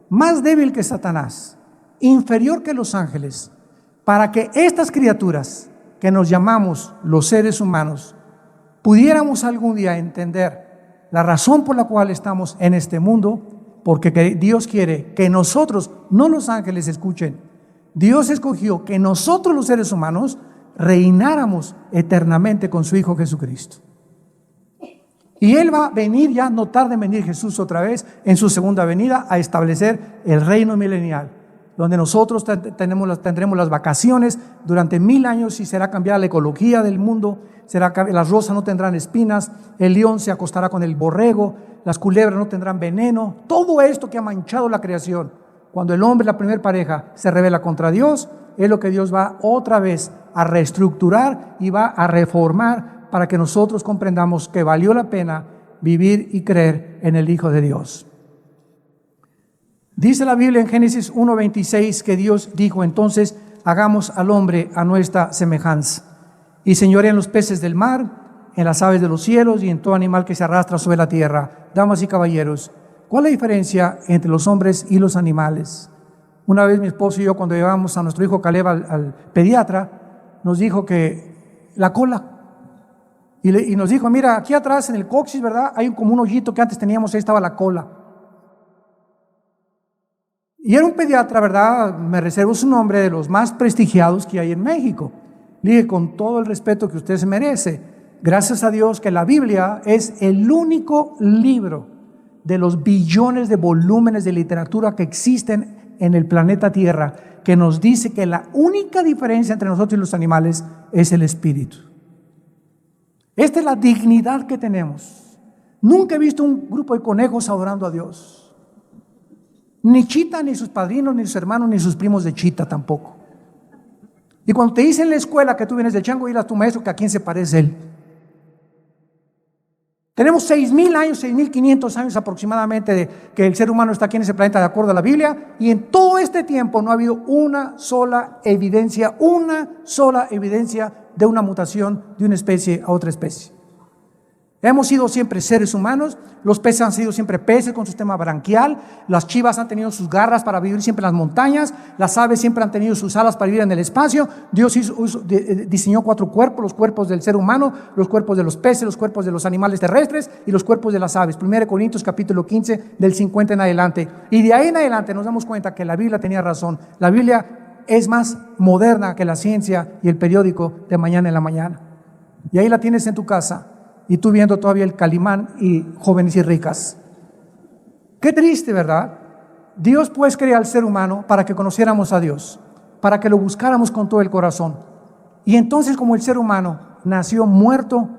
más débil que Satanás, inferior que los ángeles, para que estas criaturas, que nos llamamos los seres humanos, pudiéramos algún día entender la razón por la cual estamos en este mundo, porque Dios quiere que nosotros, no los ángeles, escuchen, Dios escogió que nosotros los seres humanos reináramos eternamente con su Hijo Jesucristo. Y Él va a venir, ya no tarde en venir Jesús otra vez en su segunda venida a establecer el reino milenial, donde nosotros tendremos las vacaciones durante 1000 años y será cambiada la ecología del mundo, las rosas no tendrán espinas, el león se acostará con el borrego, las culebras no tendrán veneno. Todo esto que ha manchado la creación, cuando el hombre, la primera pareja, se rebela contra Dios, es lo que Dios va otra vez a reestructurar y va a reformar para que nosotros comprendamos que valió la pena vivir y creer en el Hijo de Dios. Dice la Biblia en Génesis 1:26 que Dios dijo: entonces hagamos al hombre a nuestra semejanza, y señorea en los peces del mar, en las aves de los cielos y en todo animal que se arrastra sobre la tierra. Damas y caballeros, ¿cuál es la diferencia entre los hombres y los animales? Una vez mi esposo y yo, cuando llevamos a nuestro hijo Caleb al pediatra, nos dijo que la cola, y nos dijo: mira, aquí atrás en el coxis, ¿verdad? Hay como un hoyito que antes teníamos, ahí estaba la cola. Y era un pediatra, ¿verdad? Me reservo su nombre, de los más prestigiados que hay en México. Le dije: con todo el respeto que usted se merece, gracias a Dios que la Biblia es el único libro de los billones de volúmenes de literatura que existen en el planeta Tierra que nos dice que la única diferencia entre nosotros y los animales es el espíritu. Esta es la dignidad que tenemos. Nunca he visto un grupo de conejos adorando a Dios. Ni Chita, ni sus padrinos, ni sus hermanos, ni sus primos de Chita tampoco. Y cuando te dicen en la escuela que tú vienes del chango, dile a tu maestro que a quién se parece él. Tenemos 6,000 años, 6,500 años aproximadamente de que el ser humano está aquí en ese planeta de acuerdo a la Biblia, y en todo este tiempo no ha habido una sola evidencia de una mutación de una especie a otra especie. Hemos sido siempre seres humanos, los peces han sido siempre peces con su sistema branquial, las chivas han tenido sus garras para vivir siempre en las montañas, las aves siempre han tenido sus alas para vivir en el espacio. Dios diseñó 4 cuerpos, los cuerpos del ser humano, los cuerpos de los peces, los cuerpos de los animales terrestres y los cuerpos de las aves. 1 Corintios capítulo 15 del 50 en adelante. Y de ahí en adelante nos damos cuenta que la Biblia tenía razón. La Biblia es más moderna que la ciencia y el periódico de mañana en la mañana. Y ahí la tienes en tu casa. Y tú viendo todavía el Calimán y Jóvenes y Ricas. Qué triste, ¿verdad? Dios pues crea al ser humano para que conociéramos a Dios, para que lo buscáramos con todo el corazón. Y entonces, como el ser humano nació muerto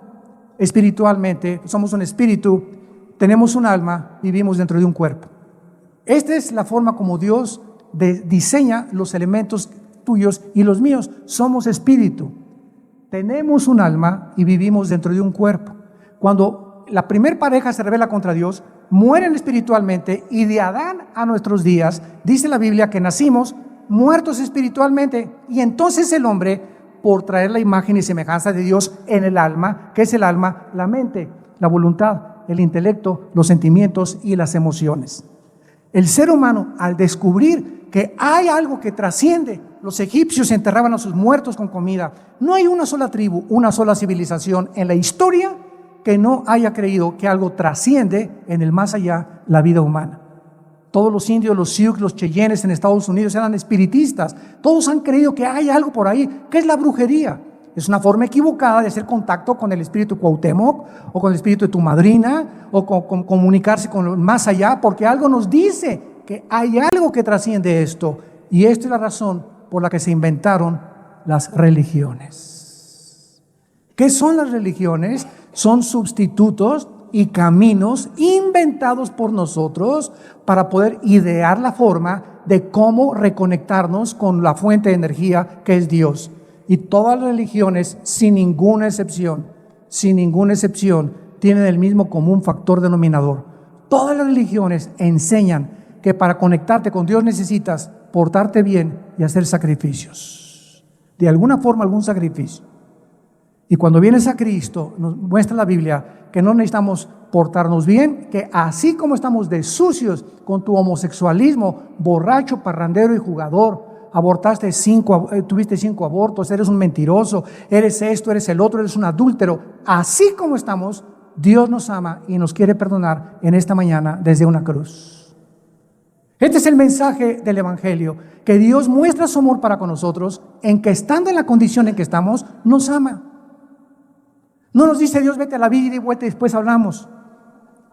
espiritualmente, somos un espíritu, tenemos un alma, vivimos dentro de un cuerpo. Esta es la forma como Dios diseña los elementos tuyos y los míos. Somos espíritu, tenemos un alma y vivimos dentro de un cuerpo. Cuando la primer pareja se rebela contra Dios, mueren espiritualmente, y de Adán a nuestros días, dice la Biblia que nacimos muertos espiritualmente. Y entonces el hombre, por traer la imagen y semejanza de Dios en el alma, ¿qué es el alma? La mente, la voluntad, el intelecto, los sentimientos y las emociones. El ser humano, al descubrir que hay algo que trasciende, los egipcios enterraban a sus muertos con comida. No hay una sola tribu, una sola civilización en la historia que no haya creído que algo trasciende en el más allá la vida humana. Todos los indios, los Sioux, los Cheyennes en Estados Unidos eran espiritistas. Todos han creído que hay algo por ahí. ¿Qué es la brujería? Es una forma equivocada de hacer contacto con el espíritu Cuauhtémoc o con el espíritu de tu madrina o con comunicarse con el más allá, porque algo nos dice que hay algo que trasciende esto. Y esta es la razón por la que se inventaron las religiones. ¿Qué son las religiones? Son sustitutos y caminos inventados por nosotros para poder idear la forma de cómo reconectarnos con la fuente de energía que es Dios. Y todas las religiones, sin ninguna excepción, tienen el mismo común factor denominador. todas las religiones enseñan que para conectarte con Dios necesitas portarte bien y hacer sacrificios. De alguna forma, algún sacrificio. Y cuando vienes a Cristo, nos muestra la Biblia que no necesitamos portarnos bien, que así como estamos de sucios con tu homosexualismo, borracho, parrandero y jugador, tuviste 5 abortos, eres un mentiroso, eres esto, eres el otro, eres un adúltero. Así como estamos, Dios nos ama y nos quiere perdonar en esta mañana desde una cruz. Este es el mensaje del Evangelio, que Dios muestra su amor para con nosotros en que estando en la condición en que estamos, nos ama. No nos dice Dios, vete a la vida y vuelta y después hablamos.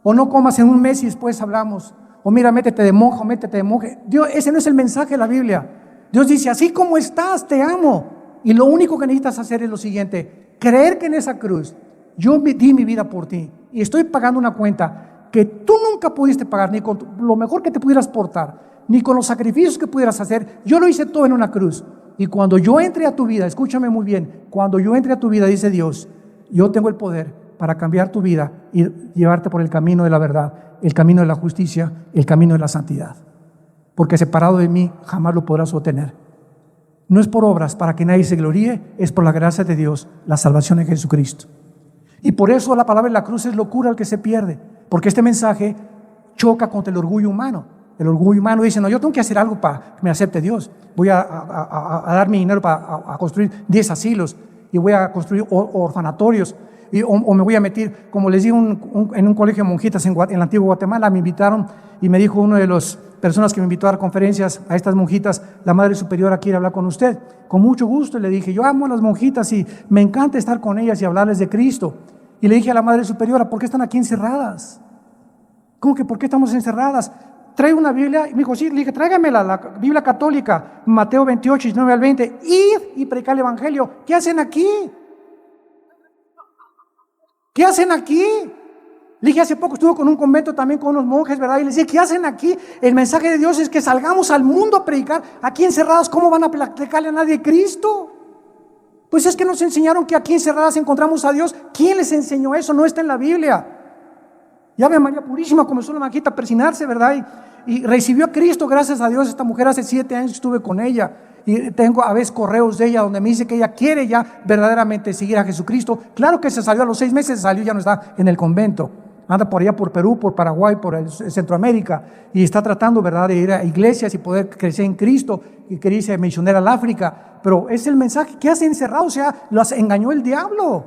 O no comas en un mes y después hablamos. O mira, métete de monja o métete de monje. Dios, ese no es el mensaje de la Biblia. Dios dice, así como estás, te amo. Y lo único que necesitas hacer es lo siguiente: creer que en esa cruz yo di mi vida por ti y estoy pagando una cuenta que tú nunca pudiste pagar, ni con lo mejor que te pudieras portar, ni con los sacrificios que pudieras hacer. Yo lo hice todo en una cruz. Y cuando yo entre a tu vida, escúchame muy bien, cuando yo entre a tu vida, dice Dios, yo tengo el poder para cambiar tu vida y llevarte por el camino de la verdad, el camino de la justicia, el camino de la santidad. Porque separado de mí jamás lo podrás obtener. No es por obras para que nadie se gloríe, es por la gracia de Dios, la salvación en Jesucristo. Y por eso la palabra de la cruz es locura al que se pierde, porque este mensaje choca contra el orgullo humano. El orgullo humano dice, no, yo tengo que hacer algo para que me acepte Dios. Voy a dar mi dinero para construir 10 asilos y voy a construir orfanatorios. O me voy a meter, como les digo, en un colegio de monjitas en la antigua Guatemala. Me invitaron y me dijo uno de las personas que me invitó a dar conferencias a estas monjitas, la Madre Superiora quiere hablar con usted. Con mucho gusto. Le dije, yo amo a las monjitas y me encanta estar con ellas y hablarles de Cristo. Y le dije a la Madre Superiora, ¿por qué están aquí encerradas? ¿Cómo que por qué estamos encerradas? Trae una Biblia. Y me dijo, sí. Le dije, tráigame la Biblia católica, Mateo 28, 19 al 20. Id y predicar el Evangelio. ¿Qué hacen aquí? ¿Qué hacen aquí? Le dije, hace poco estuve con un convento también con unos monjes, ¿verdad? Y les dije, ¿qué hacen aquí? El mensaje de Dios es que salgamos al mundo a predicar. Aquí encerradas, ¿cómo van a predicarle a nadie Cristo? Pues es que nos enseñaron que aquí encerradas encontramos a Dios. ¿Quién les enseñó eso? No está en la Biblia. Ya ve, María Purísima comenzó la maquita a persinarse, ¿verdad? Y recibió a Cristo, gracias a Dios. Esta mujer hace 7 años estuve con ella. Y tengo a veces correos de ella donde me dice que ella quiere ya verdaderamente seguir a Jesucristo. Claro que se salió a los 6 meses, salió, ya no está en el convento. Anda por allá por Perú, por Paraguay, por Centroamérica, y está tratando, ¿verdad?, de ir a iglesias y poder crecer en Cristo, y quería irse misionera al África. Pero es el mensaje que hace encerrado, o sea, los engañó el diablo,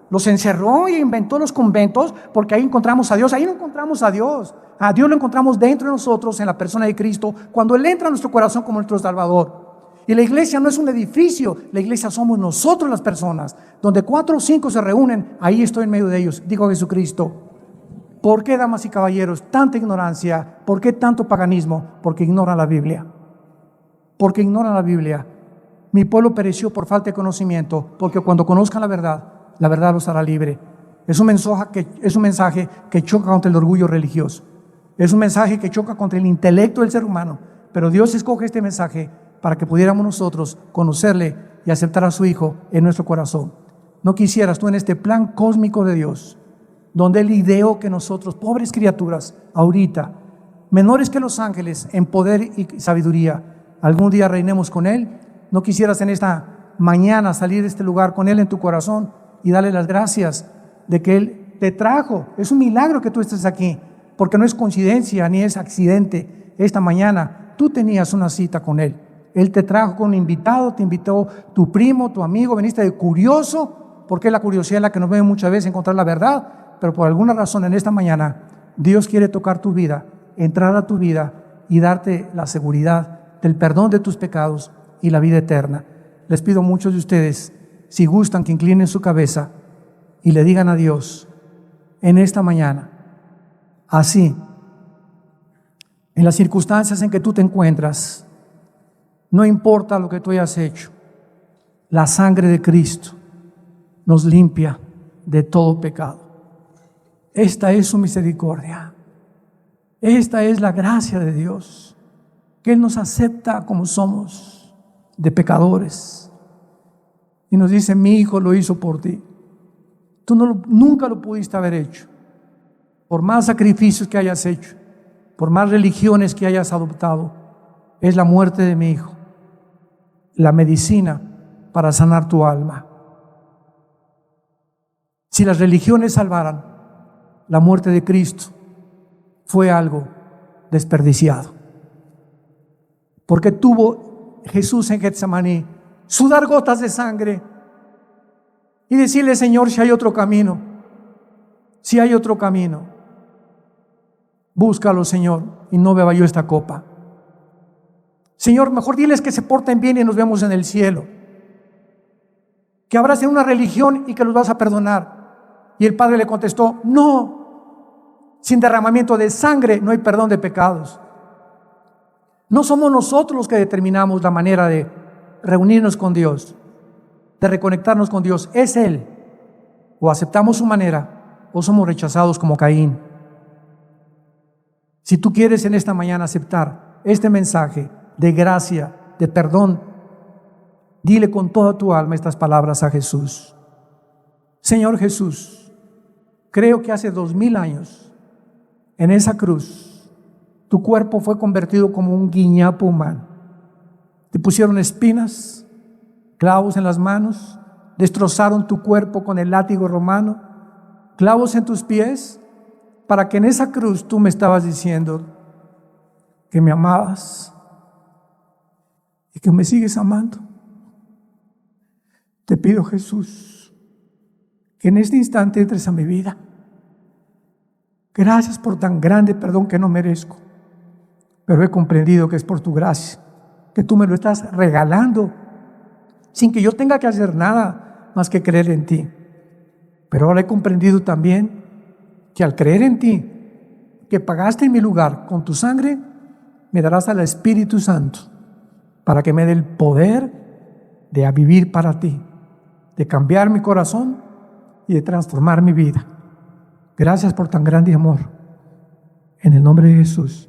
los encerró y inventó los conventos, porque ahí encontramos a Dios. Ahí no encontramos a Dios lo encontramos dentro de nosotros, en la persona de Cristo, cuando Él entra a nuestro corazón como nuestro Salvador. Y la iglesia no es un edificio, la iglesia somos nosotros las personas, donde 4 o 5 se reúnen, ahí estoy en medio de ellos. Digo a Jesucristo, ¿por qué, damas y caballeros, tanta ignorancia? ¿Por qué tanto paganismo? Porque ignoran la Biblia. Porque ignoran la Biblia. Mi pueblo pereció por falta de conocimiento, porque cuando conozcan la verdad los hará libre. Es un mensaje que choca contra el orgullo religioso. Es un mensaje que choca contra el intelecto del ser humano. Pero Dios escoge este mensaje para que pudiéramos nosotros conocerle y aceptar a su Hijo en nuestro corazón. ¿No quisieras tú en este plan cósmico de Dios, donde Él ideó que nosotros, pobres criaturas, ahorita, menores que los ángeles en poder y sabiduría, algún día reinemos con Él? ¿No quisieras en esta mañana salir de este lugar con Él en tu corazón y darle las gracias de que Él te trajo? Es un milagro que tú estés aquí, porque no es coincidencia ni es accidente. Esta mañana tú tenías una cita con Él. Él te trajo con un invitado, te invitó tu primo, tu amigo, veniste de curioso, porque la curiosidad es la que nos mueve muchas veces a encontrar la verdad. Pero por alguna razón en esta mañana Dios quiere tocar tu vida, entrar a tu vida y darte la seguridad del perdón de tus pecados y la vida eterna. Les pido a muchos de ustedes, si gustan, que inclinen su cabeza y le digan a Dios en esta mañana, así, en las circunstancias en que tú te encuentras, no importa lo que tú hayas hecho, la sangre de Cristo nos limpia de todo pecado. Esta es su misericordia. Esta es la gracia de Dios, que Él nos acepta como somos, de pecadores. Y nos dice, mi Hijo lo hizo por ti. Tú nunca lo pudiste haber hecho. por más sacrificios que hayas hecho, por más religiones que hayas adoptado, es la muerte de mi hijo, la medicina para sanar tu alma. Si las religiones salvaran, la muerte de Cristo fue algo desperdiciado. Porque tuvo Jesús en Getsemaní sudar gotas de sangre y decirle: Señor, si hay otro camino, si hay otro camino, búscalo, Señor, y no beba yo esta copa. Señor, mejor diles que se porten bien y nos vemos en el cielo. Que abracen una religión y que los vas a perdonar. Y el Padre le contestó: no, sin derramamiento de sangre no hay perdón de pecados. No somos nosotros los que determinamos la manera de reunirnos con Dios, de reconectarnos con Dios. Es Él. O aceptamos su manera o somos rechazados como Caín. Si tú quieres en esta mañana aceptar este mensaje de gracia, de perdón, dile con toda tu alma estas palabras a Jesús. Señor Jesús, creo que hace 2000 años en esa cruz tu cuerpo fue convertido como un guiñapo humano. Te pusieron espinas, clavos en las manos, destrozaron tu cuerpo con el látigo romano, clavos en tus pies, para que en esa cruz tú me estabas diciendo que me amabas y que me sigues amando. Te pido, Jesús, que en este instante entres a mi vida. Gracias por tan grande perdón que no merezco, pero he comprendido que es por tu gracia, que tú me lo estás regalando sin que yo tenga que hacer nada más que creer en ti. Pero ahora he comprendido también que al creer en ti, que pagaste en mi lugar con tu sangre, me darás al Espíritu Santo para que me dé el poder de vivir para ti, de cambiar mi corazón y de transformar mi vida. Gracias por tan grande amor. En el nombre de Jesús.